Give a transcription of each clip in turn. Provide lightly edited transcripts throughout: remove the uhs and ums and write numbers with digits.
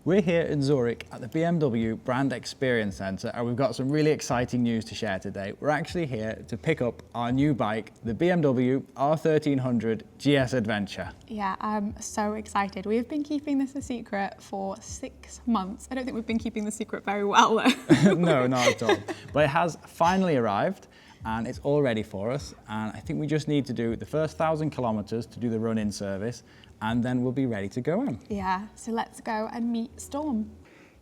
We're here in Zurich at the BMW Brand Experience Centre and we've got some really exciting news to share today. We're actually here to pick up our new bike, the BMW R1300 GSA Adventure. Yeah, I'm so excited. We've been keeping this a secret for 6 months. I don't think we've been keeping the secret very well though. No, not at all. But it has finally arrived and it's all ready for us. And I think we just need to do the first 1,000 kilometres to do the run-in service, and then we'll be ready to go in. Yeah, so let's go and meet Storm.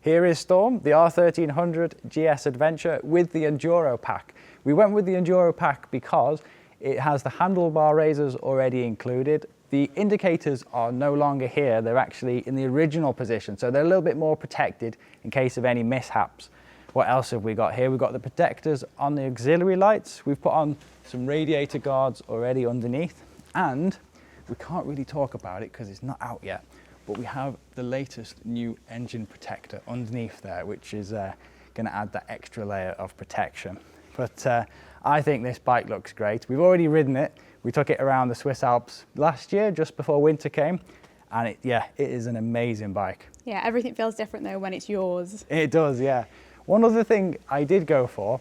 Here is Storm, the R1300 GS Adventure with the Enduro pack. We went with the Enduro pack because it has the handlebar raisers already included. The indicators are no longer here, they're actually in the original position, so they're a little bit more protected in case of any mishaps. What else have we got here? We've got the protectors on the auxiliary lights. We've put on some radiator guards already underneath, and we can't really talk about it because it's not out yet, but we have the latest new engine protector underneath there, which is going to add that extra layer of protection. But I think this bike looks great. We've already ridden it. We took it around the Swiss Alps last year, just before winter came, and it is an amazing bike. Yeah, everything feels different though when it's yours. It does, yeah. One other thing I did go for,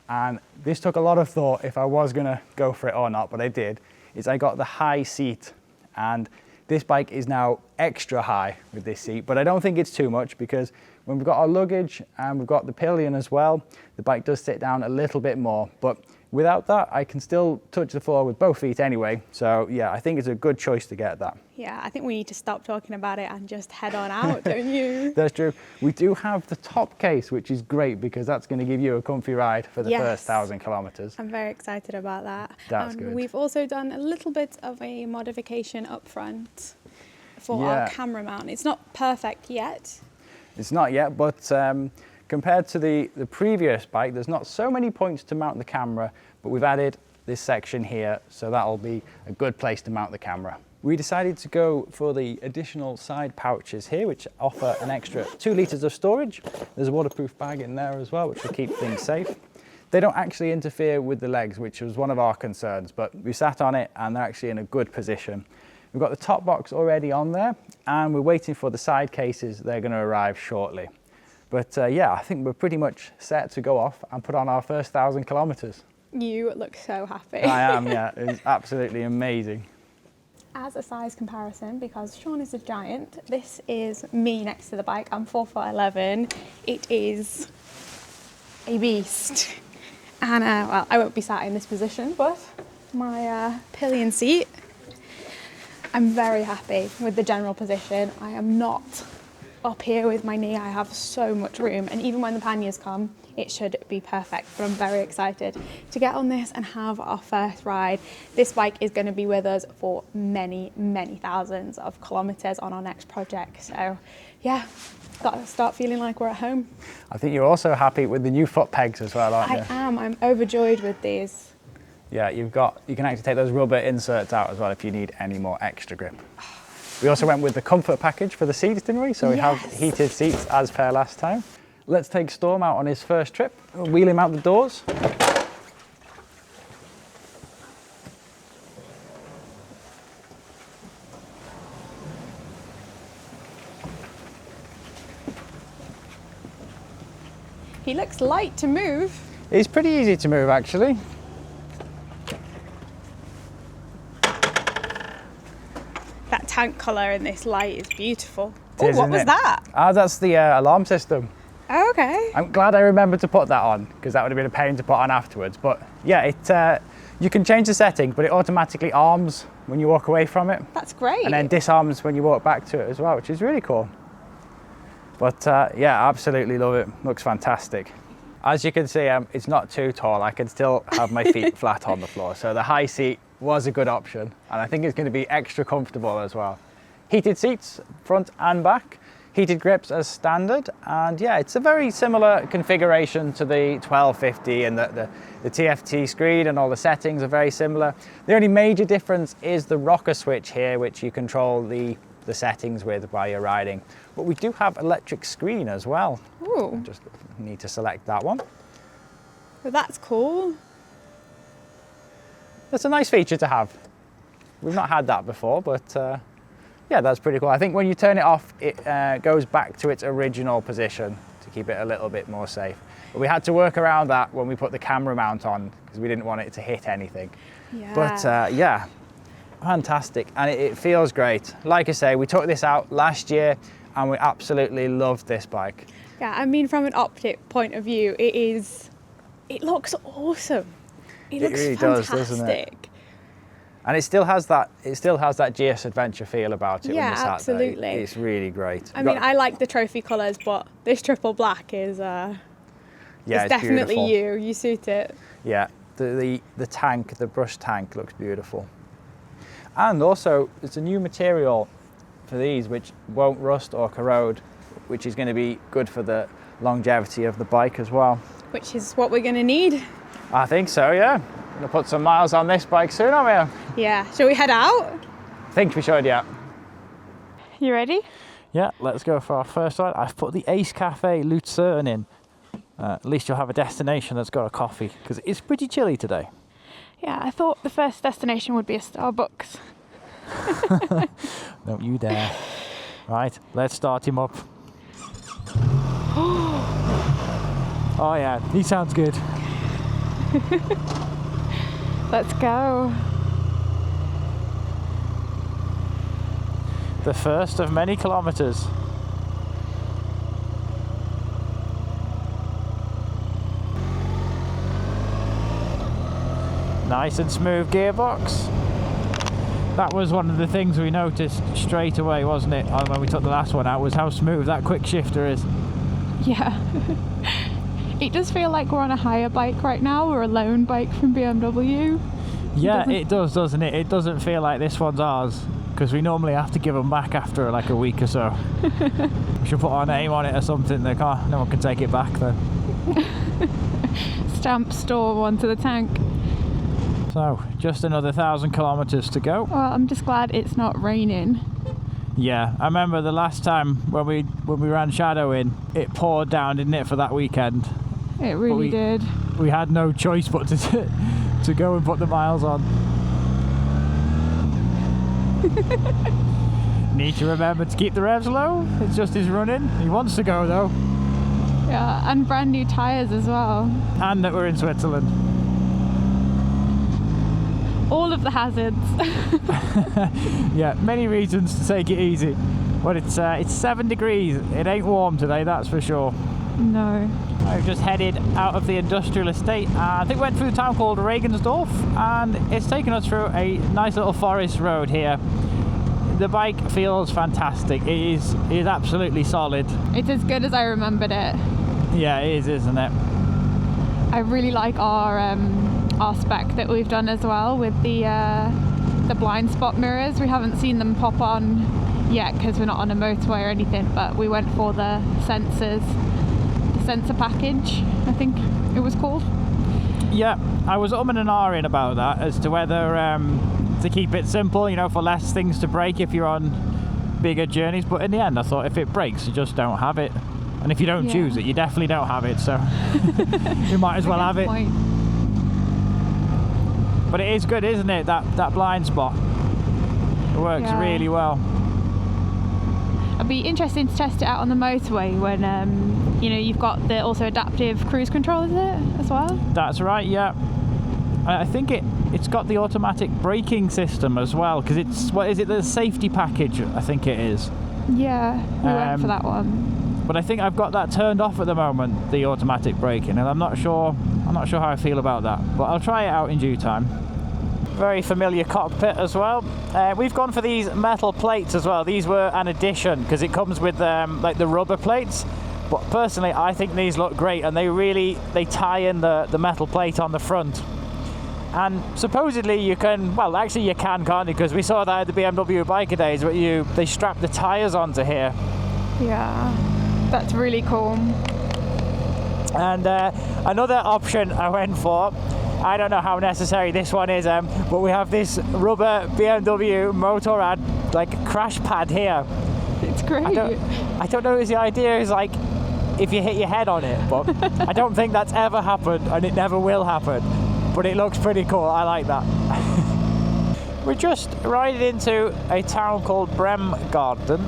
and this took a lot of thought if I was going to go for it or not, but I did, is I got the high seat, and this bike is now extra high with this seat, but I don't think it's too much because when we've got our luggage and we've got the Pillion as well, the bike does sit down a little bit more, but without that I can still touch the floor with both feet anyway, so yeah, I think it's a good choice to get that. Yeah, I think we need to stop talking about it and just head on out, don't you? That's true. We do have the top case, which is great because that's going to give you a comfy ride for the first 1,000 kilometres. I'm very excited about that. That's good. We've also done a little bit of a modification up front for our camera mount. It's not perfect yet. It's not yet, but compared to the previous bike, there's not so many points to mount the camera, but we've added this section here, so that'll be a good place to mount the camera. We decided to go for the additional side pouches here, which offer an extra 2 litres of storage. There's a waterproof bag in there as well, which will keep things safe. They don't actually interfere with the legs, which was one of our concerns, but we sat on it and they're actually in a good position. We've got the top box already on there and we're waiting for the side cases. They're going to arrive shortly. But yeah, I think we're pretty much set to go off and put on our first 1,000 kilometres. You look so happy. I am, yeah. It's absolutely amazing. As a size comparison, because Sean is a giant, this is me next to the bike. I'm 4'11". It is a beast. And well, I won't be sat in this position, but my Pillion seat, I'm very happy with the general position. I am not up here with my knee. I have so much room, and even when the panniers come, it should be perfect. But I'm very excited to get on this and have our first ride. This bike is going to be with us for many, many thousands of kilometres on our next project. So yeah, got to start feeling like we're at home. I think you're also happy with the new foot pegs as well, aren't you? I am. I'm overjoyed with these. Yeah, you can actually take those rubber inserts out as well if you need any more extra grip. We also went with the comfort package for the seats, didn't we? So we have heated seats as per last time. Let's take Storm out on his first trip. We'll wheel him out the doors. He looks light to move. He's pretty easy to move actually. That tank colour in this light is beautiful. Oh, what was that? That's the alarm system. Oh, okay. I'm glad I remembered to put that on because that would have been a pain to put on afterwards. But yeah, you can change the setting, but it automatically arms when you walk away from it. That's great. And then disarms when you walk back to it as well, which is really cool. But yeah, absolutely love it. Looks fantastic. As you can see, it's not too tall. I can still have my feet flat on the floor. So the high seat was a good option. And I think it's going to be extra comfortable as well. Heated seats, front and back. Heated grips as standard, and yeah, it's a very similar configuration to the 1250, and the TFT screen and all the settings are very similar. The only major difference is the rocker switch here, which you control the settings with while you're riding. But we do have electric screen as well. Ooh. Just need to select that one. Well, that's cool. That's a nice feature to have. We've not had that before, but Yeah, that's pretty cool. I think when you turn it off, it goes back to its original position to keep it a little bit more safe. But we had to work around that when we put the camera mount on because we didn't want it to hit anything. Yeah. But yeah, fantastic. And it feels great. Like I say, we took this out last year and we absolutely loved this bike. Yeah, I mean, from an optic point of view, it looks awesome. It looks really fantastic. does, doesn't it? And it still has that GS Adventure feel about it. Yeah, when you sat absolutely. there. It's really great. I mean, I like the trophy colours, but this triple black is yeah, it's definitely beautiful. you suit it. Yeah, the tank, the brush tank looks beautiful. And also, it's a new material for these which won't rust or corrode, which is going to be good for the longevity of the bike as well. Which is what we're going to need. I think so, yeah. We're going to put some miles on this bike soon, aren't we? Yeah. Shall we head out? I think we should, yeah. You ready? Yeah, let's go for our first one. I've put the Ace Cafe Lucerne in. At least you'll have a destination that's got a coffee, because it's pretty chilly today. Yeah, I thought the first destination would be a Starbucks. Don't you dare. Right, let's start him up. Oh yeah, he sounds good. Let's go. The first of many kilometres. Nice and smooth gearbox. That was one of the things we noticed straight away, wasn't it, when we took the last one out, was how smooth that quick shifter is. Yeah. It does feel like we're on a hire bike right now, or a loan bike from BMW. Yeah, it does, doesn't it? It doesn't feel like this one's ours, because we normally have to give them back after like a week or so. We should put our name on it or something. No one can take it back then. Stamp store onto the tank. So, just another 1,000 kilometres to go. Well, I'm just glad it's not raining. Yeah, I remember the last time when we ran Shadow in, it poured down, didn't it, for that weekend? It really did. We had no choice but to go and put the miles on. Need to remember to keep the revs low. It's just his running. He wants to go though. Yeah, and brand new tyres as well. And that we're in Switzerland. All of the hazards. Yeah, many reasons to take it easy. But it's 7 degrees. It ain't warm today, that's for sure. No. I've just headed out of the industrial estate. I think we went through a town called Regensdorf, and it's taken us through a nice little forest road here. The bike feels fantastic. It is absolutely solid. It's as good as I remembered it. Yeah, it is, isn't it? I really like our spec that we've done as well with the blind spot mirrors. We haven't seen them pop on yet because we're not on a motorway or anything, but we went for the sensors. Sensor package, I think it was called. Yeah, I was umming and ahhing about that as to whether to keep it simple, for less things to break if you're on bigger journeys, but in the end I thought if it breaks you just don't have it, and if you don't choose it you definitely don't have it, so you might as well have it. Point. But it is good, isn't it, that blind spot? It works really well. It'd be interesting to test it out on the motorway when you've got the also adaptive cruise control, is it, as well? That's right, yeah. I think it's got the automatic braking system as well, because it's, what is it, the safety package, I think it is. Yeah, we went for that one. But I think I've got that turned off at the moment, the automatic braking, and I'm not sure how I feel about that, but I'll try it out in due time. Very familiar cockpit as well. We've gone for these metal plates as well. These were an addition because it comes with like the rubber plates. But personally, I think these look great, and they tie in the metal plate on the front. And supposedly you can, well, actually you can't you? Because we saw that at the BMW Biker Days, where they strap the tyres onto here. Yeah, that's really cool. And another option I went for, I don't know how necessary this one is, but we have this rubber BMW Motorrad like crash pad here. It's great. I don't know if the idea is like if you hit your head on it, but I don't think that's ever happened, and it never will happen. But it looks pretty cool. I like that. We're just riding into a town called Bremgarten.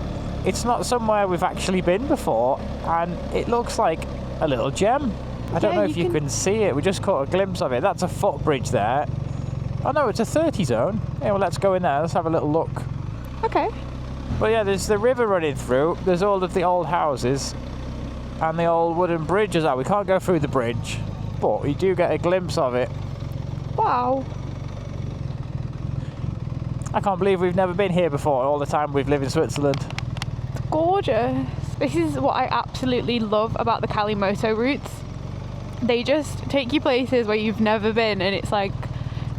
It's not somewhere we've actually been before, and it looks like a little gem. I don't know if you can see it. We just caught a glimpse of it. That's a footbridge there. Oh no, it's a 30 zone. Yeah, well, let's go in there. Let's have a little look. Okay. Well, yeah, there's the river running through. There's all of the old houses and the old wooden bridge as well. We can't go through the bridge, but you do get a glimpse of it. Wow. I can't believe we've never been here before all the time we've lived in Switzerland. Gorgeous. This is what I absolutely love about the Kalimoto routes. They just take you places where you've never been, and it's like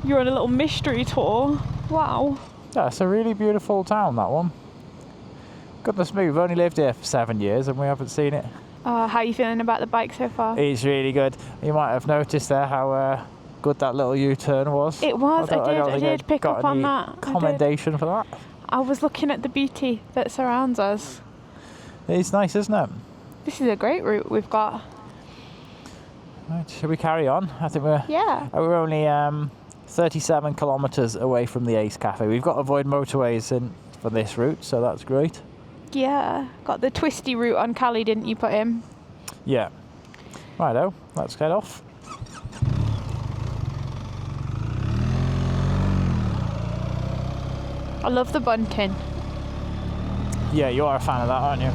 you're on a little mystery tour. Wow. Yeah, it's a really beautiful town, that one. Goodness me, we've only lived here for 7 years and we haven't seen it. How are you feeling about the bike so far? It's really good. You might have noticed there how good that little U-turn was. It was. I did pick up on that. Commendation for that. I was looking at the beauty that surrounds us. It's nice, isn't it? This is a great route we've got. Right, shall we carry on? I think we're only 37 kilometres away from the Ace Cafe. We've got to avoid motorways for this route, so that's great. Yeah, got the twisty route on Cali, didn't you put in? Yeah. Righto, let's get off. I love the bunting. Yeah, you are a fan of that, aren't you?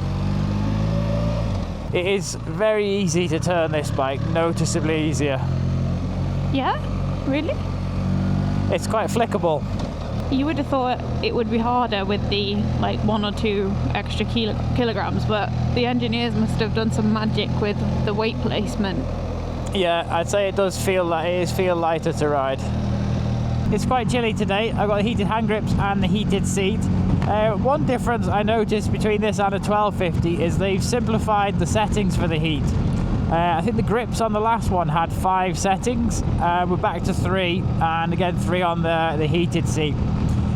It is very easy to turn this bike, noticeably easier. Yeah? Really? It's quite flickable. You would have thought it would be harder with the 1 or 2 extra kilograms, but the engineers must have done some magic with the weight placement. Yeah, I'd say it does feel lighter to ride. It's quite chilly today. I've got the heated hand grips and the heated seat. One difference I noticed between this and a 1250 is they've simplified the settings for the heat. I think the grips on the last one had 5 settings. We're back to 3, and again 3 on the heated seat.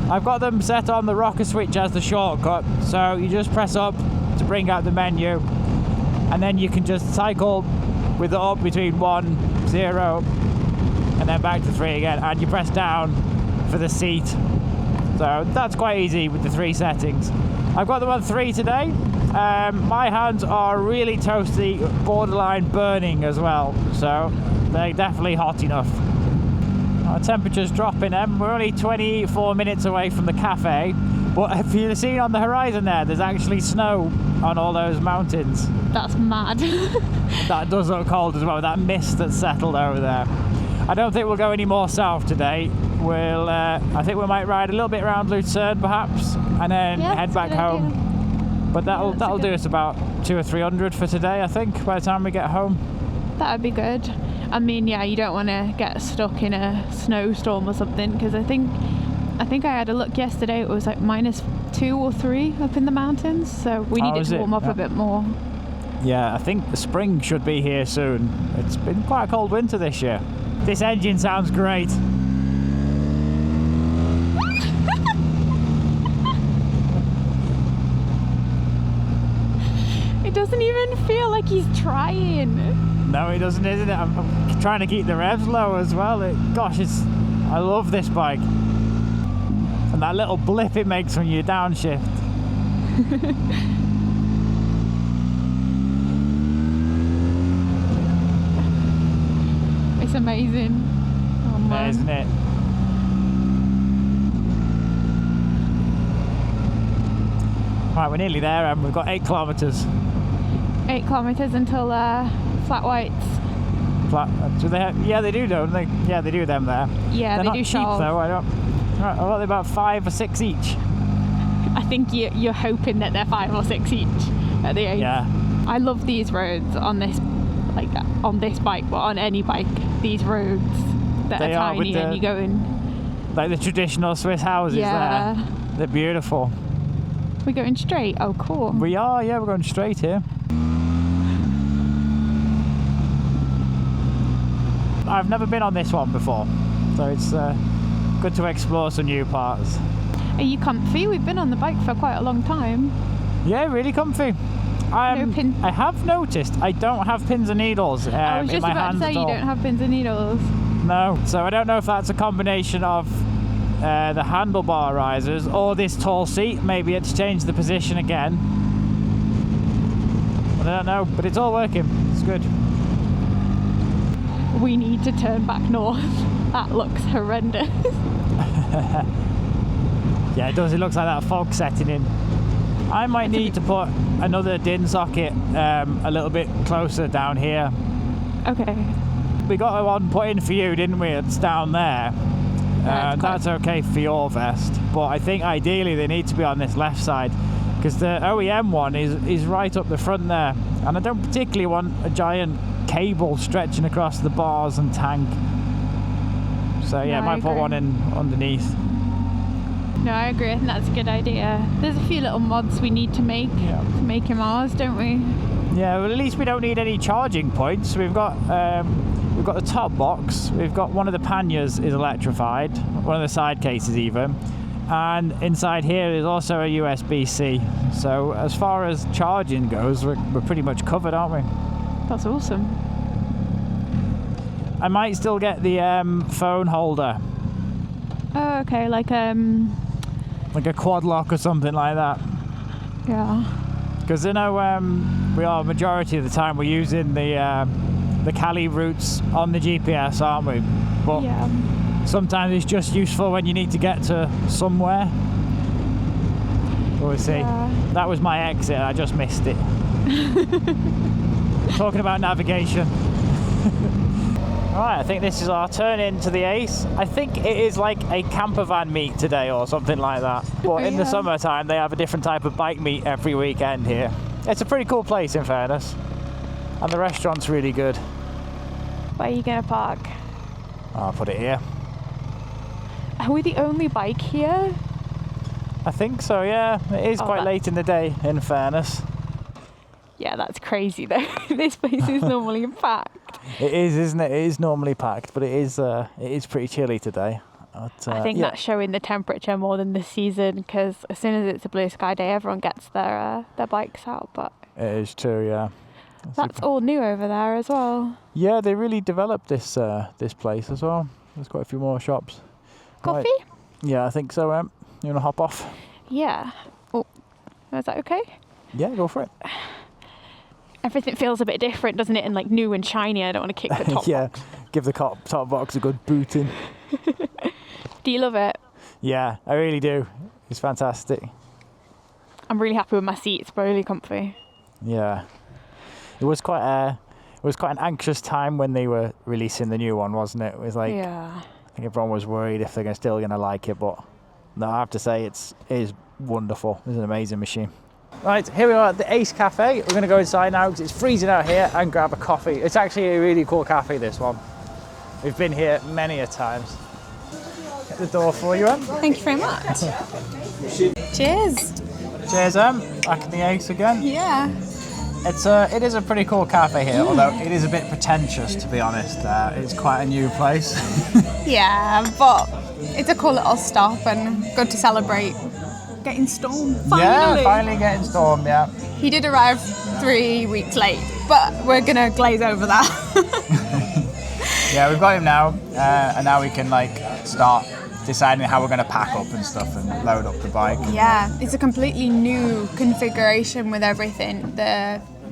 I've got them set on the rocker switch as the shortcut, so you just press up to bring out the menu, and then you can just cycle with the up between 1, 0, and then back to 3 again, and you press down for the seat. So that's quite easy with the 3 settings. I've got them on 3 today. My hands are really toasty, borderline burning as well, so they're definitely hot enough. Our temperature's dropping then. We're only 24 minutes away from the cafe, but if you've seen on the horizon there's actually snow on all those mountains. That's mad. That does look cold as well, that mist that's settled over there. I don't think we'll go any more south today. I think we might ride a little bit around Lucerne perhaps, and then head back home. Idea. But that'll do us about 200 or 300 for today, I think, by the time we get home. That would be good. I mean, yeah, you don't want to get stuck in a snowstorm or something, because I think I had a look yesterday. It was like -2 or 3 up in the mountains, so we needed to warm up a bit more. Yeah, I think the spring should be here soon. It's been quite a cold winter this year. This engine sounds great. It doesn't even feel like he's trying. No, it doesn't, isn't it? I'm trying to keep the revs low as well. I love this bike. And that little blip it makes when you downshift. It's amazing. Oh, man. Isn't it? Right, we're nearly there, and we've got 8 kilometres. 8 kilometres until Flat Whites. Do they have, yeah, they do, don't they? Yeah, they do them there. Yeah, they're they not do cheap shells. though. Are they about 5 or 6 each? I think you're hoping that they're 5 or 6 each at the end. Yeah. I love these roads on this bike, but on any bike. These roads that They are are with tiny and you go in. Like the traditional Swiss houses Yeah. there. They're beautiful. We're going straight. Oh, cool. We are, yeah, we're going straight here. I've never been on this one before, so it's good to explore some new parts. Are you comfy? We've been on the bike for quite a long time. Yeah, really comfy. No pin. I have noticed I don't have pins and needles I was in just my about hands to say at you all. don't have pins and needles. No, so I don't know if that's a combination of the handlebar risers or this tall seat. Maybe it's changed the position again. But I don't know, but it's all working. It's good. We need to turn back north. That looks horrendous. Yeah, it does. It looks like that fog setting in. I might need to put another DIN socket a little bit closer down here. Okay. We got one put in for you, didn't we? It's down there. That's okay for your vest, but I think ideally they need to be on this left side because the OEM one is right up the front there, and I don't particularly want a giant cable stretching across the bars and tank. So yeah, No, I might put one in underneath. No, I agree. I think that's a good idea. There's a few little mods we need to make him ours, don't we? Yeah, well, at least we don't need any charging points. We've got the top box. We've got one of the panniers is electrified, one of the side cases even, and inside here is also a USB-C. So as far as charging goes, we're pretty much covered, aren't we? That's awesome. I might still get the phone holder, Oh, okay. Like like a quad lock or something like that. Yeah. Because I know we are majority of the time we're using the Cali routes on the GPS, aren't we? But Yeah. sometimes it's just useful when you need to get to somewhere. We'll see. Yeah. That was my exit. I just missed it. Talking about navigation. Alright, I think this is our turn into the Ace. I think it is like a camper van meet today or something like that. But in the summertime, they have a different type of bike meet every weekend here. It's a pretty cool place, in fairness. And the restaurant's really good. Where are you going to park? I'll put it here. Are we the only bike here? I think so, yeah. It is quite late in the day, in fairness. Yeah, that's crazy though. This place is normally packed. It is, isn't it? It is normally packed, but it is pretty chilly today. But, I think that's showing the temperature more than the season, because as soon as it's a blue sky day, everyone gets their bikes out. But it is true, yeah. that's all new over there as well. Yeah, they really developed this place as well. There's quite a few more shops. Coffee? Right. Yeah, I think so. You wanna hop off? Yeah. Oh, is that okay? Yeah, go for it. Everything feels a bit different, doesn't it? And like new and shiny. I don't want to kick the top yeah, box. give the top box a good booting. Do you love it? Yeah, I really do. It's fantastic. I'm really happy with my seats. Really comfy. Yeah, it was quite an anxious time when they were releasing the new one, wasn't it? It was like, I think everyone was worried if they're still gonna like it, but no, I have to say it is wonderful. It's an amazing machine. Right, here we are at the Ace Cafe. We're going to go inside now because it's freezing out here and grab a coffee. It's actually a really cool cafe, this one. We've been here many a times. Get the door for you, Em. Thank you very much. Cheers. Cheers, Em. Back in the Ace again. Yeah. It is a pretty cool cafe here, although it is a bit pretentious, to be honest. It's quite a new place. Yeah, but it's a cool little stop and good to celebrate getting Storm. Finally. Yeah, finally getting Storm, yeah. He did arrive 3 weeks late, but we're gonna glaze over that. Yeah, we've got him now, and now we can start deciding how we're going to pack up and stuff and load up the bike. Yeah, it's a completely new configuration with everything.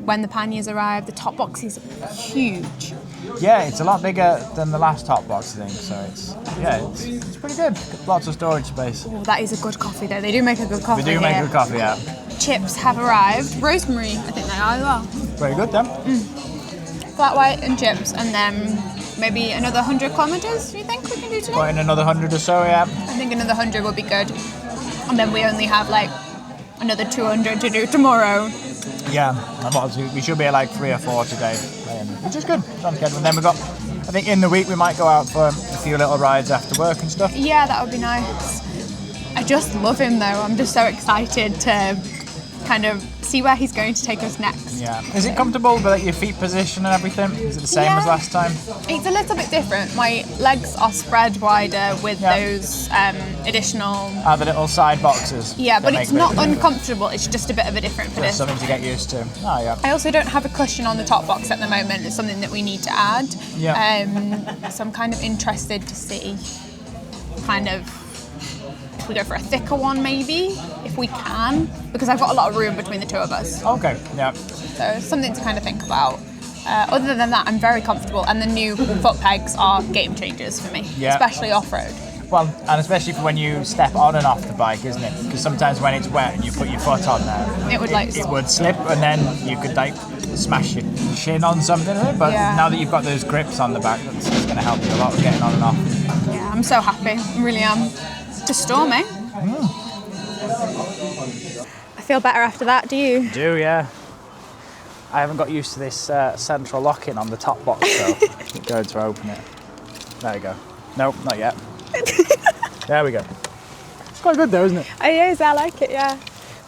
When the panniers arrive, the top box is huge. Yeah, it's a lot bigger than the last top box, I think. So it's pretty good. Lots of storage space. Oh, that is a good coffee though. They do make a good coffee. They do make good coffee, yeah. Chips have arrived. Rosemary, I think they are as well. Very good then. Flat white and chips, and then maybe another 100 kilometres. Do you think we can do today? Put in another 100 or so, yeah. I think another 100 would be good. And then we only have another 200 to do tomorrow. Yeah, we should be at 3 or 4 today, which is good. Sounds good. And then I think in the week we might go out for a few little rides after work and stuff. Yeah, that would be nice. I just love him though. I'm just so excited to kind of see where he's going to take us next. Yeah. Is it comfortable with your feet position and everything? Is it the same as last time? It's a little bit different. My legs are spread wider with those additional... the little side boxes. Yeah, but it's not uncomfortable. It's just a bit of a different fit. Just something to get used to. Oh, yeah. I also don't have a cushion on the top box at the moment. It's something that we need to add. Yeah. So I'm kind of interested to see kind of suggest we go for a thicker one maybe, if we can, because I've got a lot of room between the two of us. Okay, yeah. So something to kind of think about. Other than that, I'm very comfortable, and the new foot pegs are game changers for me, especially off-road. Well, and especially for when you step on and off the bike, isn't it? Because sometimes when it's wet and you put your foot on there, it would slip, and then you could like smash your shin on something. But now that you've got those grips on the back, that's going to help you a lot with getting on and off. Yeah, I'm so happy. I really am. Just stormy. I feel better after that. Do you? Yeah. I haven't got used to this central lock-in on the top box, so I'm going to open it. There we go. Nope, not yet. There we go. It's quite good though, isn't it? It is, I like it, yeah.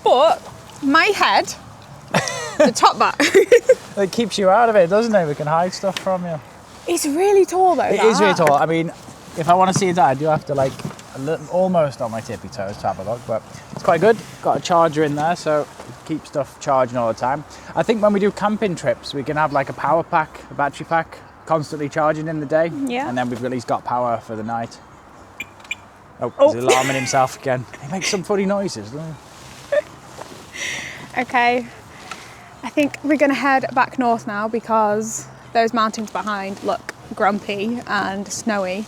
But my head, the top bar. It keeps you out of it, doesn't it? We can hide stuff from you. It's really tall though. It is really tall. I mean, if I want to see it, I do have to like almost on my tippy toes to have a look, but it's quite good. Got a charger in there, so keep stuff charging all the time. I think when we do camping trips, we can have like a power pack, a battery pack, constantly charging in the day. Yeah. And then we've at least got power for the night. Oh, he's alarming himself again. He makes some funny noises, doesn't he? Okay. I think we're going to head back north now because those mountains behind look grumpy and snowy.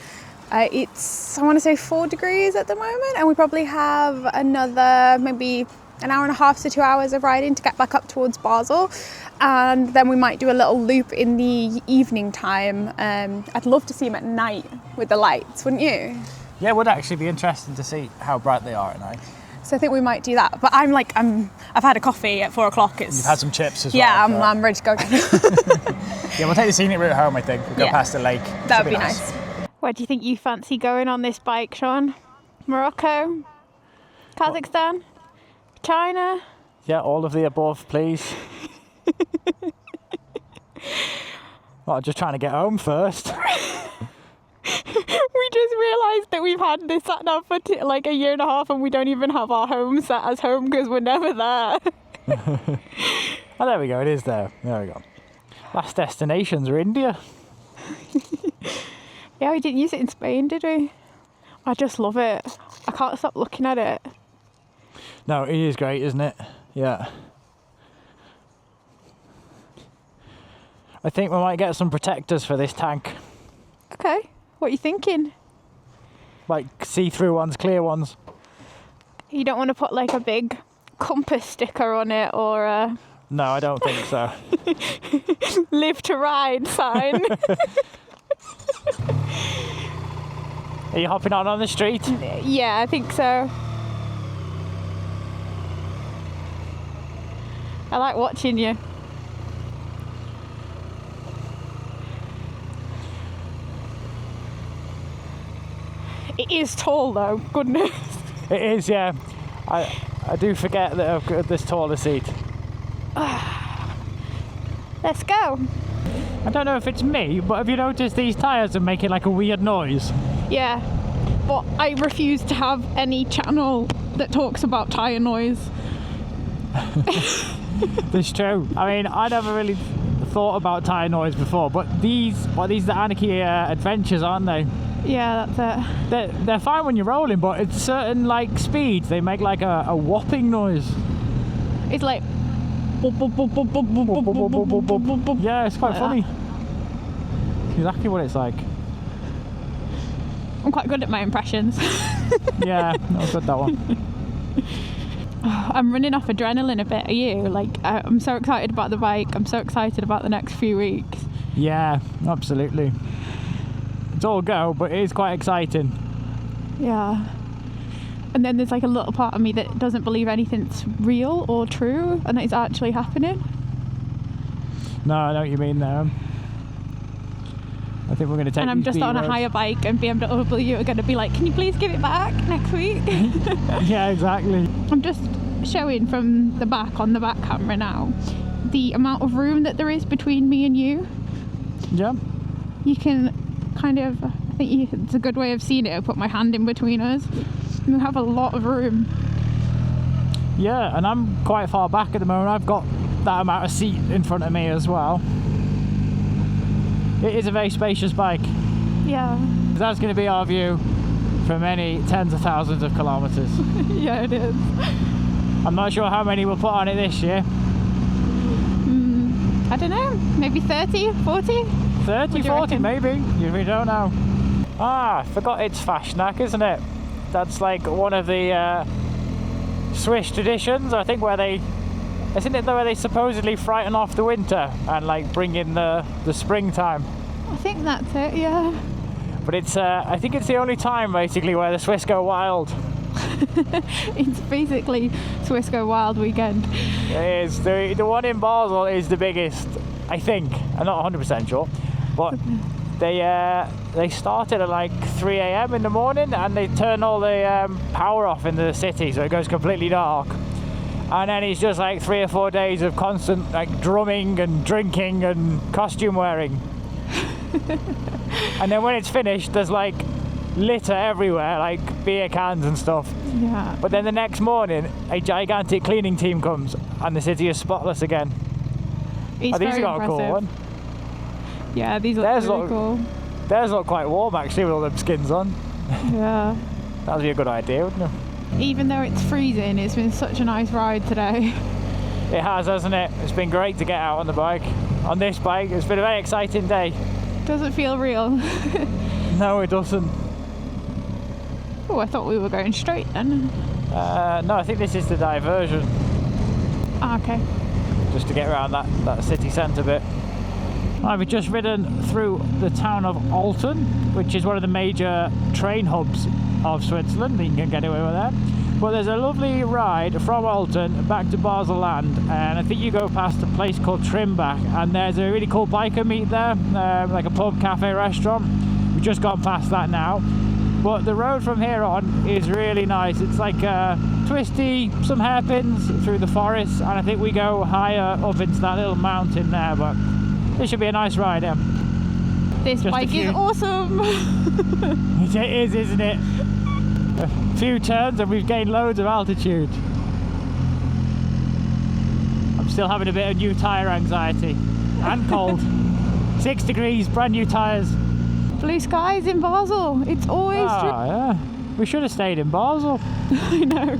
It's, I want to say 4 degrees at the moment, and we probably have another maybe an hour and a half to 2 hours of riding to get back up towards Basel, and then we might do a little loop in the evening time. I'd love to see them at night with the lights, wouldn't you? Yeah, it would actually be interesting to see how bright they are at night. So I think we might do that. But I've had a coffee at 4 o'clock. You've had some chips as well. Yeah, I'm ready to go. Yeah, we'll take the scenic route home, I think. We'll go past the lake. That would be nice. Where do you think you fancy going on this bike, Sean? Morocco? Kazakhstan? China? Yeah, all of the above, please. Well, I'm just trying to get home first. We just realised that we've had this sat nav for like a year and a half, and we don't even have our home set as home because we're never there. Oh, there we go. It is there. There we go. Last destinations are India. Yeah, we didn't use it in Spain, did we? I just love it. I can't stop looking at it. No, it is great, isn't it? Yeah. I think we might get some protectors for this tank. Okay. What are you thinking? Like see-through ones, clear ones. You don't want to put like a big compass sticker on it or a... No, I don't think so. Live to ride sign. Are you hopping on the street? Yeah, I think so. I like watching you. It is tall though, goodness. It is, yeah. I do forget that I've got this taller seat. Let's go. I don't know if it's me, but have you noticed these tyres are making like a weird noise? Yeah, but I refuse to have any channel that talks about tyre noise. That's true. I mean, I never really thought about tyre noise before, but these are Anarchy Adventures, aren't they? Yeah, that's it. They're fine when you're rolling, but at certain like speeds, they make like a whopping noise. It's like... Yeah, it's quite funny. Exactly what it's like. I'm quite good at my impressions. Yeah, that was good, that one. I'm running off adrenaline a bit. Are you? Like, I'm so excited about the bike. I'm so excited about the next few weeks. Yeah, absolutely. It's all go, but it is quite exciting. Yeah. And then there's like a little part of me that doesn't believe anything's real or true and it's actually happening. No, I know what you mean there. I think we're going to take And I'm just on a higher bike and BMW are going to be like, can you please give it back next week? Yeah, exactly. I'm just showing from the back on the back camera now the amount of room that there is between me and you. Yeah. You can kind of, I think it's a good way of seeing it. I put my hand in between us. We have a lot of room. Yeah, and I'm quite far back at the moment. I've got that amount of seat in front of me as well. It is a very spacious bike. Yeah. That's going to be our view for many tens of thousands of kilometres. Yeah, it is. I'm not sure how many we'll put on it this year. I don't know, maybe 30, 40? 30, 40 maybe, we don't know. Ah, I forgot it's Fastnacht, isn't it? That's like one of the Swiss traditions, I think, where they, isn't it where they supposedly frighten off the winter and like bring in the springtime? I think that's it, yeah. But it's, I think it's the only time basically where the Swiss go wild. It's basically Swiss Go Wild weekend. It is. The one in Basel is the biggest, I think. I'm not 100% sure, but they started at like 3 a.m. in the morning, and they turn all the power off in the city, so it goes completely dark. And then it's just like 3 or 4 days of constant like drumming and drinking and costume wearing. And then when it's finished, there's like litter everywhere, like beer cans and stuff. Yeah. But then the next morning, a gigantic cleaning team comes, and the city is spotless again. It's These very got a cool impressive. one. Yeah, these look really cool. Theirs look quite warm actually with all them skins on. Yeah. That would be a good idea, wouldn't it? Even though it's freezing, it's been such a nice ride today. It has, hasn't it? It's been great to get out on the bike. On this bike, it's been a very exciting day. Doesn't feel real. No, it doesn't. Oh, I thought we were going straight then. No, I think this is the diversion. Ah, okay. Just to get around that city centre bit. I've just ridden through the town of Alton, which is one of the major train hubs of Switzerland. You can get away with that. But there's a lovely ride from Alton back to Basel-Land, and I think you go past a place called Trimbach, and there's a really cool biker meet there, like a pub, cafe, restaurant. We've just gone past that now. But the road from here on is really nice. It's like twisty, some hairpins through the forest, and I think we go higher up into that little mountain there, but this should be a nice ride. This bike is awesome. It is, isn't it? A few turns and we've gained loads of altitude. I'm still having a bit of new tyre anxiety and cold. 6 degrees, brand new tyres. Blue skies in Basel. It's always yeah. We should have stayed in Basel. I know.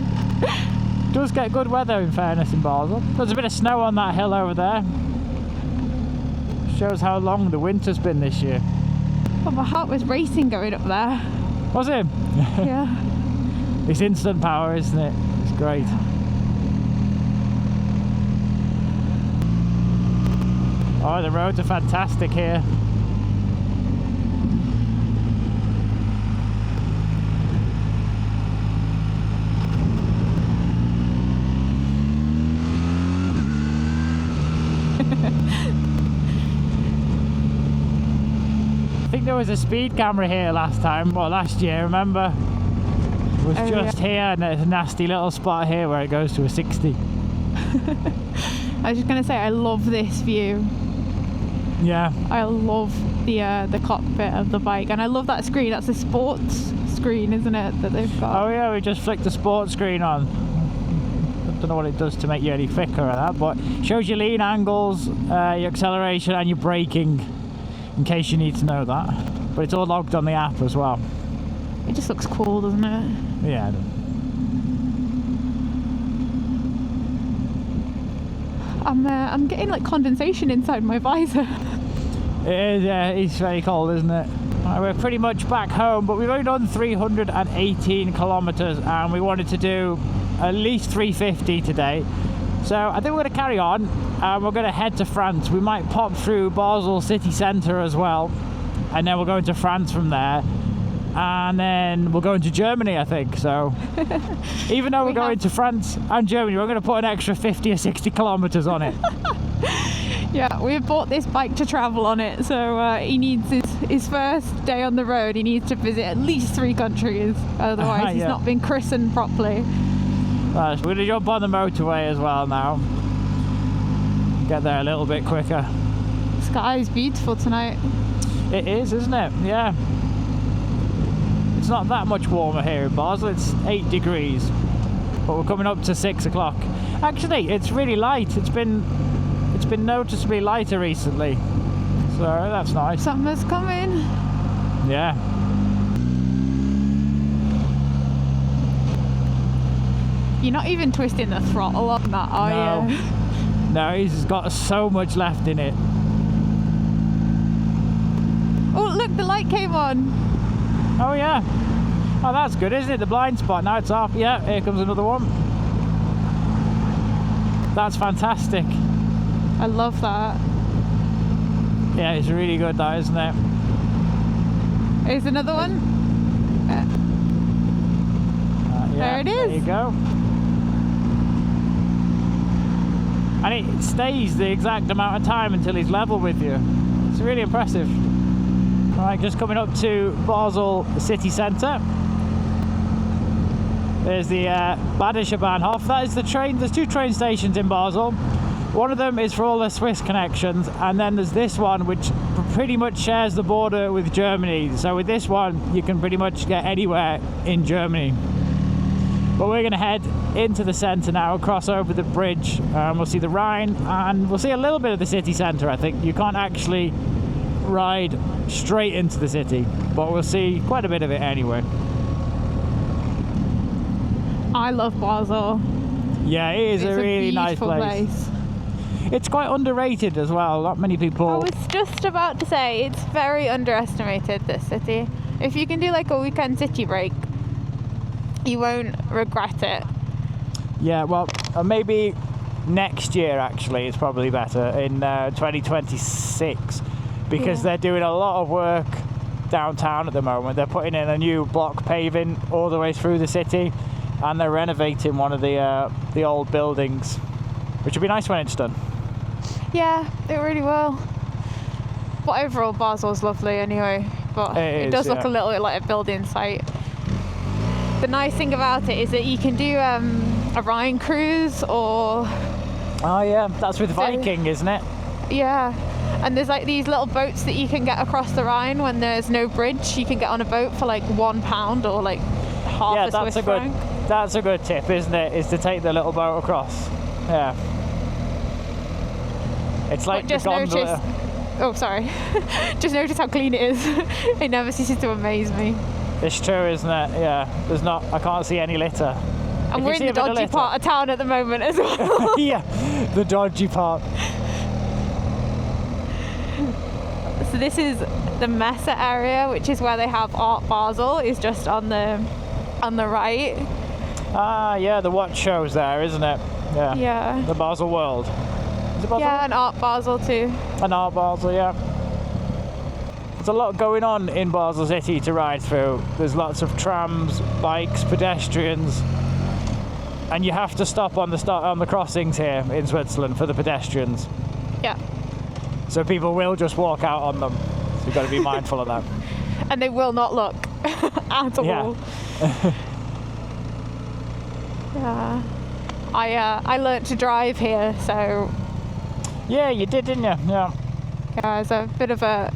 It does get good weather in fairness in Basel. There's a bit of snow on that hill over there. Shows how long the winter's been this year. Oh, my heart was racing going up there. Was it? Yeah. It's instant power, isn't it? It's great. Oh, the roads are fantastic here. I think there was a speed camera here last time, well, last year, remember? It was just here, and there's a nasty little spot here where it goes to a 60. I was just going to say, I love this view. Yeah. I love the cockpit of the bike, and I love that screen. That's a sports screen, isn't it, that they've got? Oh yeah, we just flicked the sports screen on. I don't know what it does to make you any thicker or that, but it shows your lean angles, your acceleration and your braking, in case you need to know that. But it's all logged on the app as well. It just looks cool, doesn't it? Yeah. I'm getting like condensation inside my visor. It is, yeah, it's very cold, isn't it? Right, we're pretty much back home, but we've only done 318 kilometres and we wanted to do at least 350 today. So I think we're going to carry on and we're going to head to France. We might pop through Basel city centre as well, and then we'll go into France from there. And then we'll go into Germany, I think. So even though we're going to France and Germany, we're going to put an extra 50 or 60 kilometres on it. Yeah, we've bought this bike to travel on it, so he needs his first day on the road, he needs to visit at least 3 countries, otherwise he's not been christened properly. Right, so we're going to jump on the motorway as well now. Get there a little bit quicker. The sky is beautiful tonight. It is, isn't it? Yeah. It's not that much warmer here in Basel, it's 8 degrees, but we're coming up to 6 o'clock. Actually, it's really light. It's been noticeably lighter recently, so that's nice. Summer's coming. Yeah. You're not even twisting the throttle on that, are you? No, he's got so much left in it. Oh, look, the light came on. Oh yeah. Oh, that's good, isn't it? The blind spot, now it's off. Yeah, here comes another one. That's fantastic. I love that. Yeah, it's really good, that, isn't it? Here's another one. Yeah, there it is. There you go. And it stays the exact amount of time until he's level with you. It's really impressive. Right, just coming up to Basel city centre. There's the Badischer Bahnhof. That is the train. There's 2 train stations in Basel. One of them is for all the Swiss connections, and then there's this one which pretty much shares the border with Germany. So with this one, you can pretty much get anywhere in Germany. But we're going to head into the centre now, cross over the bridge, and we'll see the Rhine, and we'll see a little bit of the city centre, I think. You can't actually ride straight into the city, but we'll see quite a bit of it anyway. I love Basel. Yeah, it is a really nice place. It's quite underrated as well. Not many people... I was just about to say, it's very underestimated, this city. If you can do like a weekend city break, you won't regret it. Yeah, well, maybe next year actually is probably better, in 2026, because they're doing a lot of work downtown at the moment. They're putting in a new block paving all the way through the city, and they're renovating one of the old buildings, which will be nice when it's done. Yeah, it really will. But overall, Basel's lovely anyway, but it does look a little bit like a building site. The nice thing about it is that you can do a Rhine cruise, or... Oh yeah, that's with Viking, isn't it? Yeah, and there's like these little boats that you can get across the Rhine when there's no bridge. You can get on a boat for like £1 or like half a Swiss franc. That's a good tip, isn't it? Is to take the little boat across. Yeah. It's like just notice. Oh, sorry. Just notice how clean it is. It never ceases to amaze me. It's true, isn't it? Yeah. There's not. I can't see any litter. And we're in the dodgy part of town at the moment as well. Yeah, the dodgy part. So this is the Messe area, which is where they have Art Basel. Is just on the right. Ah, yeah, the watch show's there, isn't it? Yeah. Yeah. The Basel World. Is it Basel? Yeah, and Art Basel too. And Art Basel, yeah. There's a lot going on in Basel City to ride through. There's lots of trams, bikes, pedestrians, and you have to stop on the crossings here in Switzerland for the pedestrians. Yeah. So people will just walk out on them. So you've got to be mindful of that. And they will not look at all. Yeah. Yeah. I learnt to drive here, so... Yeah, you did, didn't you? Yeah. Yeah, it's a bit of a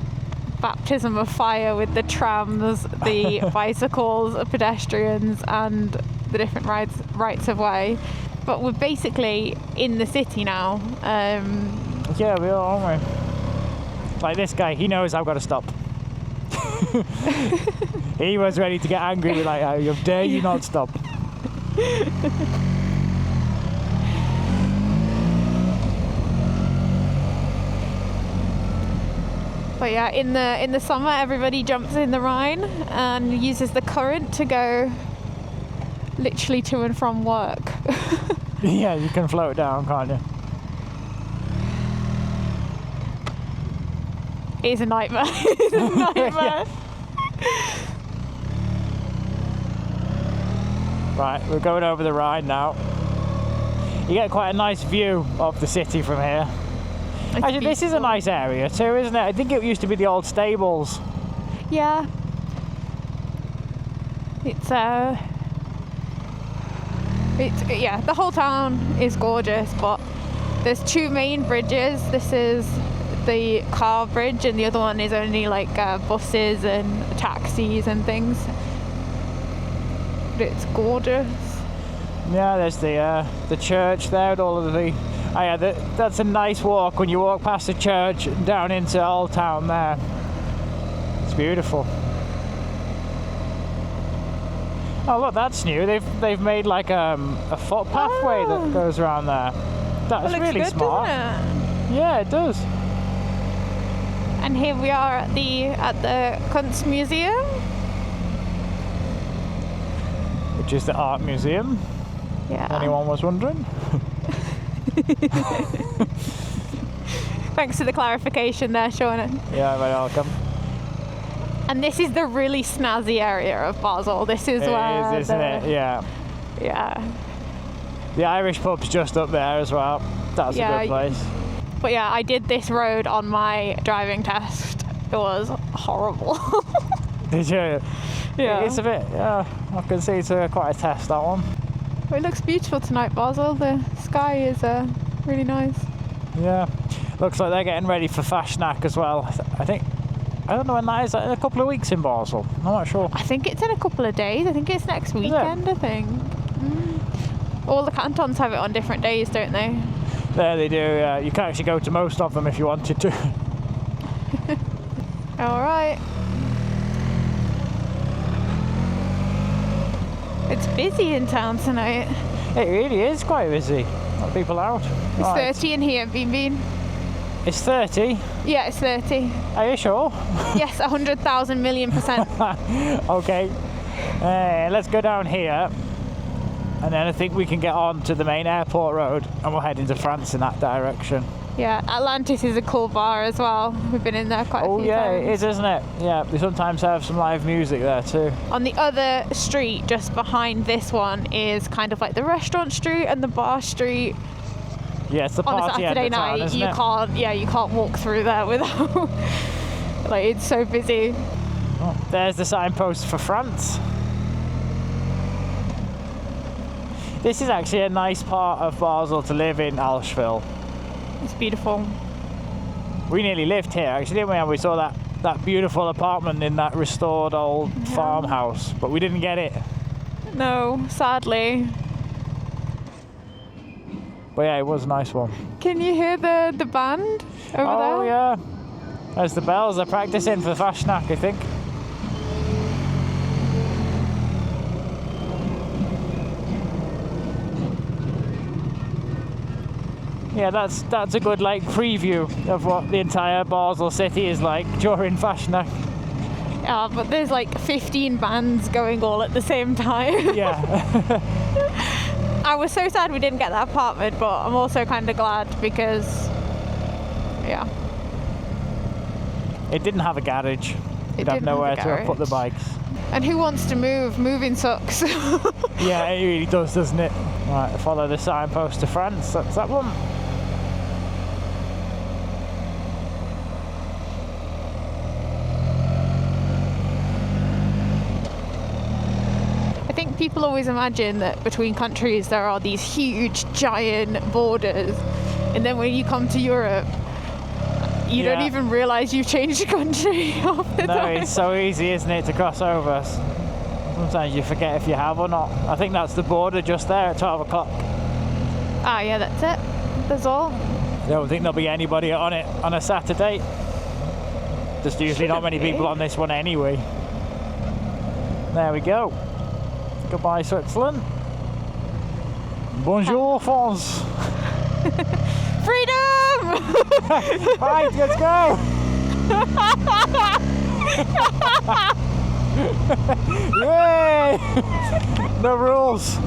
baptism of fire with the trams, the bicycles, the pedestrians, and the different rights of way. But we're basically in the city now. Yeah, we are, aren't we? Like this guy, he knows I've got to stop. He was ready to get angry, like, how dare you not stop? But yeah, in the summer, everybody jumps in the Rhine and uses the current to go literally to and from work. Yeah, you can float down, can't you? It's a nightmare. It's a nightmare. Right, we're going over the Rhine now. You get quite a nice view of the city from here. Actually, this is a nice area too, isn't it? I think it used to be the old stables. Yeah. It's yeah, the whole town is gorgeous, but there's 2 main bridges. This is the car bridge, and the other one is only like buses and taxis and things. But it's gorgeous. Yeah, there's the church there with all of the... Oh yeah, that's a nice walk when you walk past the church down into Old Town there. It's beautiful. Oh look, that's new. They've made like a footpathway that goes around there. That's It looks really good, smart. doesn't it? Yeah, it does. And here we are at the Kunstmuseum. Which is the art museum. Yeah. If anyone was wondering. Thanks for the clarification there, Sean. Yeah, very welcome. And this is the really snazzy area of Basel. This is where It is, isn't it? Yeah. Yeah. The Irish pub's just up there as well. That's a good place. But yeah, I did this road on my driving test. It was horrible. Did you? Yeah. It's a bit, yeah, I can see it's quite a test, that one. It looks beautiful tonight, Basel. The sky is really nice. Yeah. Looks like they're getting ready for Fashnac as well. I think, I don't know when that is, in a couple of weeks in Basel. I'm not sure. I think it's in a couple of days. I think it's next weekend, I think. All the cantons have it on different days, don't they? There they do, yeah. You can actually go to most of them if you wanted to. Alright. It's busy in town tonight. It really is quite busy. A lot of people out. It's 30 in here, Bean. It's 30? Yeah, it's 30. Are you sure? Yes, 100,000 million %. Okay. Let's go down here. And then I think we can get on to the main airport road and we'll head into France in that direction. Yeah, Atlantis is a cool bar as well. We've been in there quite a few times. Oh yeah, it is, isn't it? Yeah, they sometimes have some live music there too. On the other street, just behind this one, is kind of like the restaurant street and the bar street. Yeah, it's the On a party end Saturday of town, night, isn't you it? can't walk through there without like, it's so busy. Oh, there's the signpost for France. This is actually a nice part of Basel to live in, Allschwil. It's beautiful. We nearly lived here actually, didn't we? And we saw that beautiful apartment in that restored old farmhouse, but we didn't get it. No, sadly. But yeah, it was a nice one. Can you hear the band over there? Oh yeah, there's the bells. They're practicing for Fashnac, I think. Yeah, that's a good like preview of what the entire Basel city is like during Fashnac. Yeah, but there's like 15 bands going all at the same time. Yeah. I was so sad we didn't get that apartment, but I'm also kind of glad because, yeah. It didn't have a garage. You'd have nowhere to put the bikes. And who wants to move? Moving sucks. Yeah, it really does, doesn't it? Right, follow the signpost to France. That's that one. I think people always imagine that between countries there are these huge, giant borders, and then when you come to Europe, you don't even realise you've changed the country half the time. No, it's so easy, isn't it, to cross over. Sometimes you forget if you have or not. I think that's the border just there at 12 o'clock. Ah, yeah, that's it. That's all. I don't think there'll be anybody on it on a Saturday. There's usually not many people on this one anyway. There we go. Goodbye, Switzerland. Bonjour, France. Freedom! Right, let's go. Yay! No rules.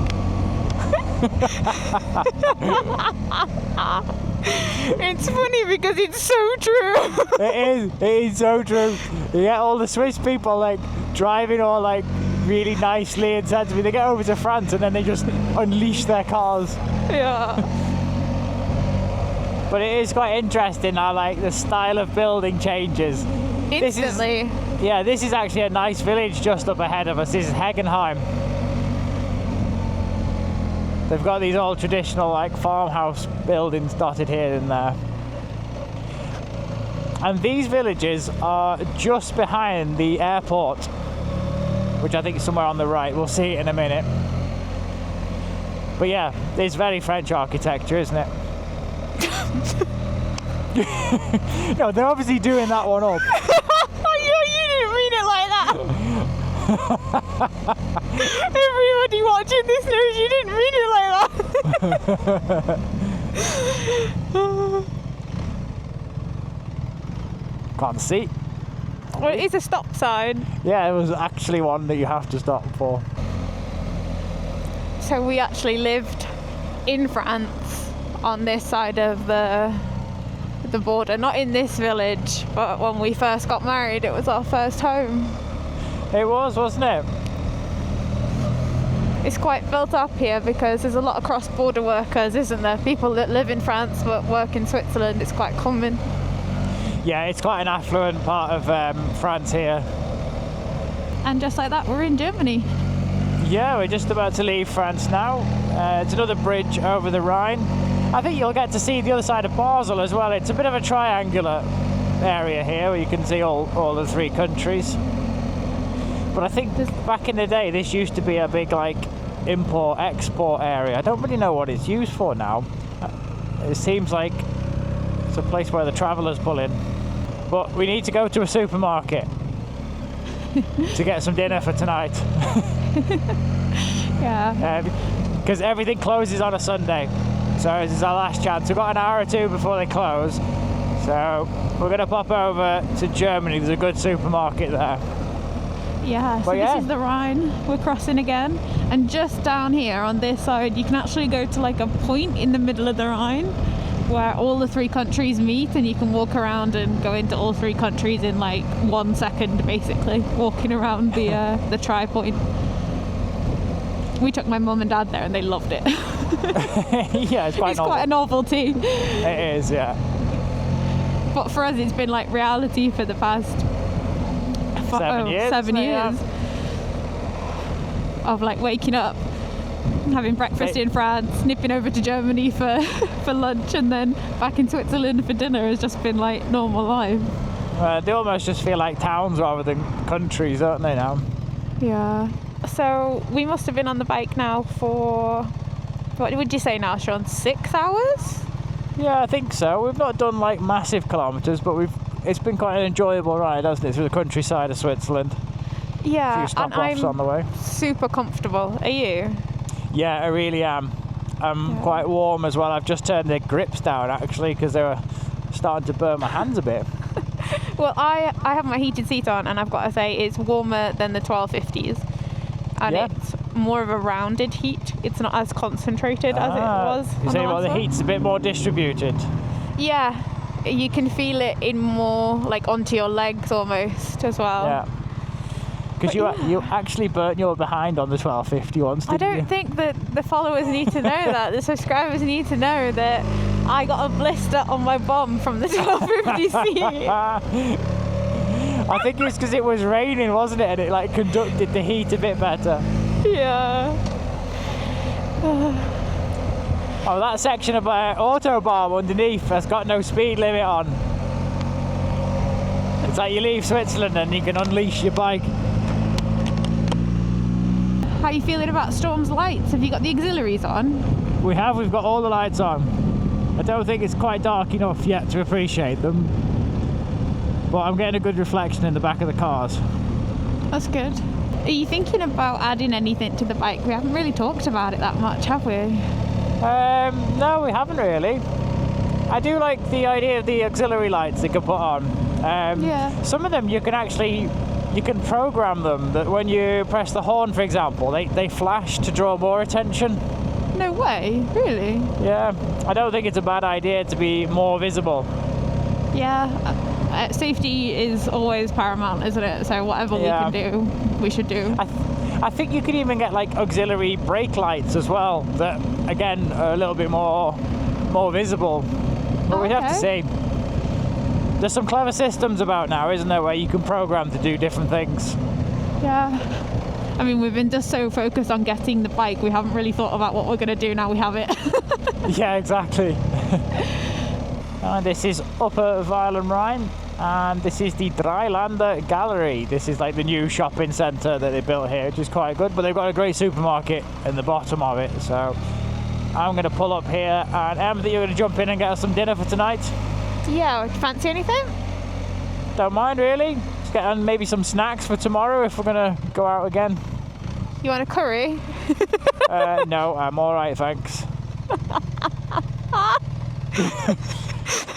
It's funny because it's so true. It is so true. You get all the Swiss people like driving all like really nicely and sensibly. They get over to France and then they just unleash their cars. Yeah. But it is quite interesting how like the style of building changes. Instantly. This is actually a nice village just up ahead of us. This is Hegenheim. They've got these old traditional like farmhouse buildings dotted here and there. And these villages are just behind the airport, which I think is somewhere on the right. We'll see it in a minute. But yeah, it's very French architecture, isn't it? No, they're obviously doing that one up. You didn't mean it like that. Everybody watching this knows you didn't read it like that. Can't see. Well, it is a stop sign. Yeah, it was actually one that you have to stop for. So we actually lived in France on this side of the border, not in this village, but when we first got married, it was our first home. It was, wasn't it? It's quite built up here because there's a lot of cross-border workers, isn't there? People that live in France but work in Switzerland. It's quite common. Yeah, it's quite an affluent part of France here. And just like that, we're in Germany. Yeah, we're just about to leave France now. It's another bridge over the Rhine. I think you'll get to see the other side of Basel as well. It's a bit of a triangular area here where you can see all the three countries. But I think back in the day, this used to be a big like import-export area. I don't really know what it's used for now. It seems like it's a place where the travellers pull in. But we need to go to a supermarket to get some dinner for tonight. Yeah. Because everything closes on a Sunday. So this is our last chance. We've got an hour or two before they close. So we're going to pop over to Germany. There's a good supermarket there. Yeah, so this is the Rhine. We're crossing again. And just down here on this side, you can actually go to like a point in the middle of the Rhine where all the three countries meet, and you can walk around and go into all three countries in like 1 second, basically, walking around the tri-point. We took my mum and dad there and they loved it. Yeah, it's quite a novelty. It is, yeah. But for us, it's been like reality for the past 7 years. 7 years of like waking up, having breakfast in France, nipping over to Germany for lunch, and then back in Switzerland for dinner has just been like normal life. They almost just feel like towns rather than countries, don't they now? Yeah. So we must have been on the bike now for, what would you say now, Sean? 6 hours? Yeah, I think so. We've not done like massive kilometres, but it's been quite an enjoyable ride, hasn't it, through the countryside of Switzerland. Yeah, a few stop-offs on the way. Super comfortable. Are you? Yeah, I really am. I'm quite warm as well. I've just turned the grips down actually because they were starting to burn my hands a bit. Well, I have my heated seat on, and I've got to say it's warmer than the 1250s. And it's more of a rounded heat. It's not as concentrated as it was. You say, well, the heat's a bit more distributed. Yeah, you can feel it in more like onto your legs almost as well. Yeah. Because you actually burnt your behind on the 1250 once, didn't you? I don't think that the followers need to know that. The subscribers need to know that I got a blister on my bum from the 1250 seat. I think it was because it was raining, wasn't it? And it like conducted the heat a bit better. Yeah. Oh, that section of autobahn underneath has got no speed limit on. It's like you leave Switzerland and you can unleash your bike. How are you feeling about Storm's lights? Have you got the auxiliaries on? We've got all the lights on. I don't think it's quite dark enough yet to appreciate them. But I'm getting a good reflection in the back of the cars. That's good. Are you thinking about adding anything to the bike? We haven't really talked about it that much, have we? No, we haven't really. I do like the idea of the auxiliary lights they can put on. Some of them you can program them that when you press the horn, for example, they flash to draw more attention. No way, really? Yeah, I don't think it's a bad idea to be more visible. Yeah. Safety is always paramount, isn't it? So whatever we can do, we should do. I think you could even get like auxiliary brake lights as well that again are a little bit more visible, but we'd have to see. There's some clever systems about now, isn't there, where you can program to do different things. Yeah, I mean, we've been just so focused on getting the bike, we haven't really thought about what we're going to do now we have it. Yeah, exactly. And this is Upper Weil am Rhein, and this is the Dreilander Gallery. This is like the new shopping centre that they built here, which is quite good, but they've got a great supermarket in the bottom of it. So I'm going to pull up here, and Em, that you're going to jump in and get us some dinner for tonight? Yeah, fancy anything? Don't mind really. Let's get on maybe some snacks for tomorrow if we're gonna go out again. You want a curry? No, I'm all right, thanks. I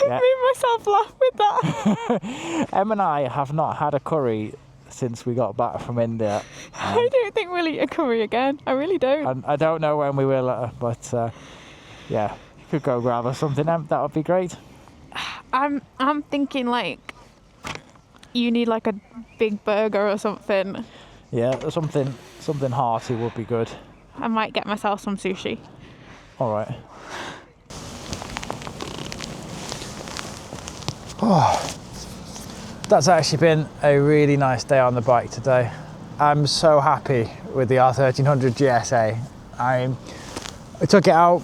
made myself laugh with that. Em and I have not had a curry since we got back from India. I don't think we'll eat a curry again. I really don't. And I don't know when we will, but yeah, you could go grab us something, Em. That would be great. I'm thinking like you need like a big burger or something. Yeah, something hearty would be good. I might get myself some sushi. All right. Oh, that's actually been a really nice day on the bike today. I'm so happy with the R1300 GSA. I took it out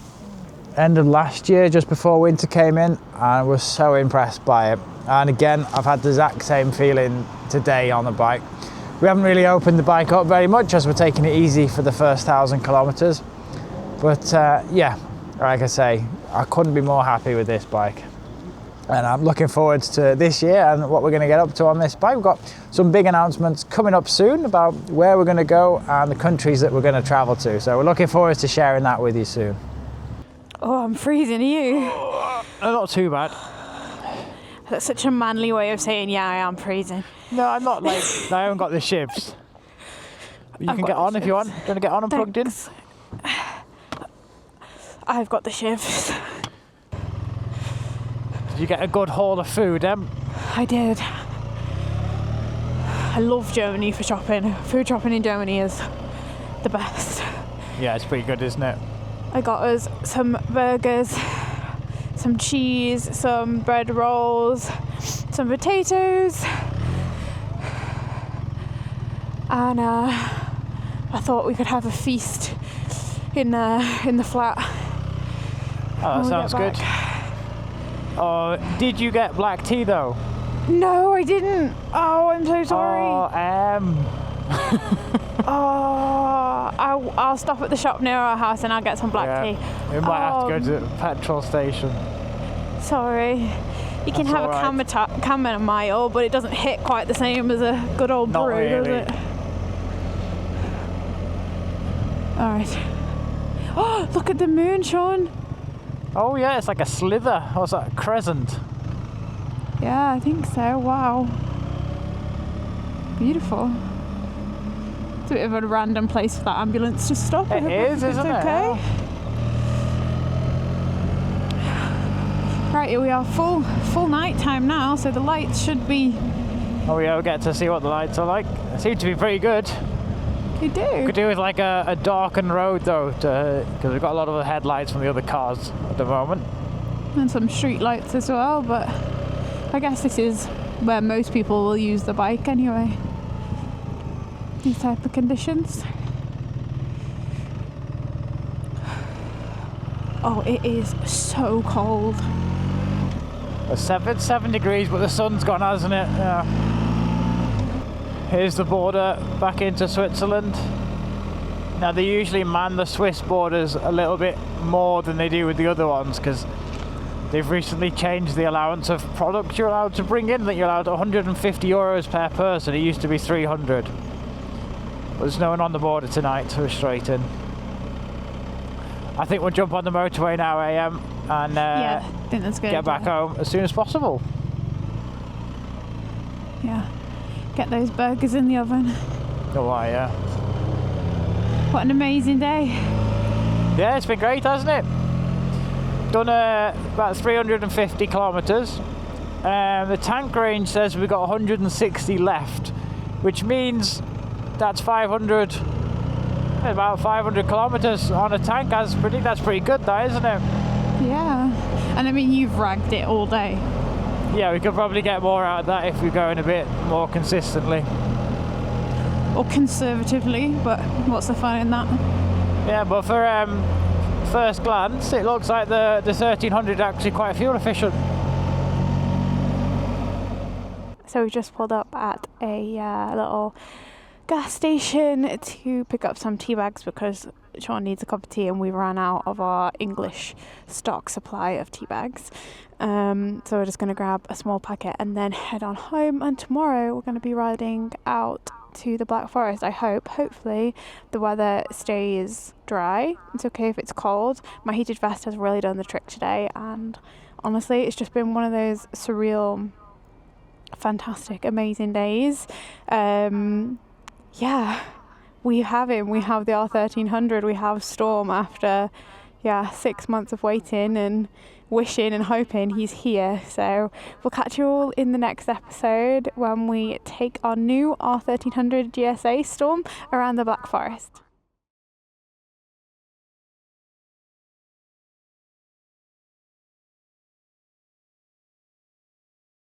end of last year, just before winter came in, and was so impressed by it. And again, I've had the exact same feeling today on the bike. We haven't really opened the bike up very much as we're taking it easy for the first 1,000 kilometers. But yeah, like I say, I couldn't be more happy with this bike. And I'm looking forward to this year and what we're going to get up to on this bike. We've got some big announcements coming up soon about where we're going to go and the countries that we're going to travel to. So we're looking forward to sharing that with you soon. Oh, I'm freezing. Are you? Not too bad. That's such a manly way of saying, yeah, I am freezing. No, I'm not like, I haven't got the shivs. You can get on if you want. Do you want to get on and plugged in? I've got the shifts. Did you get a good haul of food, Em? I did. I love Germany for shopping. Food shopping in Germany is the best. Yeah, it's pretty good, isn't it? I got us some burgers, some cheese, some bread rolls, some potatoes, and I thought we could have a feast in the flat. Oh, that sounds good. Oh, did you get black tea though? No, I didn't. Oh, I'm so sorry. I'll stop at the shop near our house and I'll get some black tea. We might have to go to the petrol station. Sorry. You can have a chamomile, but it doesn't hit quite the same as a good old Not brew, really. does it? All right. Oh, look at the moon, Sean. Oh yeah, it's like a slither. What's that? A crescent. Yeah, I think so. Wow. Beautiful. It's a bit of a random place for that ambulance to stop. It is, isn't it? Okay. Yeah. Right, here we are, full night time now, so the lights should be. Oh yeah, we'll get to see what the lights are like. They seem to be pretty good. They do. Could do with like a darkened road though, because we've got a lot of the headlights from the other cars at the moment. And some street lights as well, but I guess this is where most people will use the bike anyway. These type of conditions. Oh, it is so cold. It's 7 degrees, but the sun's gone, hasn't it? Yeah. Here's the border back into Switzerland. Now they usually man the Swiss borders a little bit more than they do with the other ones because they've recently changed the allowance of products you're allowed to bring in, that you're allowed 150 euros per person. It used to be 300. But there's no one on the border tonight, so we're straight in. I think we'll jump on the motorway now, AM, and Yeah, I think that's good. get back home as soon as possible. Yeah. Get those burgers in the oven. Oh, yeah. What an amazing day. Yeah, it's been great, hasn't it? Done about 350 kilometres. The tank range says we've got 160 left, which means that's 500, about 500 kilometres on a tank. That's pretty good, that, isn't it? Yeah. And I mean, you've ragged it all day. Yeah, we could probably get more out of that if we're going a bit more consistently. Or conservatively, but what's the fun in that? Yeah, but for first glance, it looks like the 1300 actually quite fuel efficient. So we just pulled up at a little gas station to pick up some tea bags because Sean needs a cup of tea and we ran out of our English stock supply of tea bags. So we're just going to grab a small packet and then head on home, and tomorrow we're going to be riding out to the Black Forest. Hopefully the weather stays dry. It's okay if it's cold. My heated vest has really done the trick today, and honestly it's just been one of those surreal, fantastic, amazing days. We have him. We have the R1300. We have Storm after 6 months of waiting and wishing and hoping. He's here. So we'll catch you all in the next episode when we take our new R1300 GSA Storm around the Black Forest.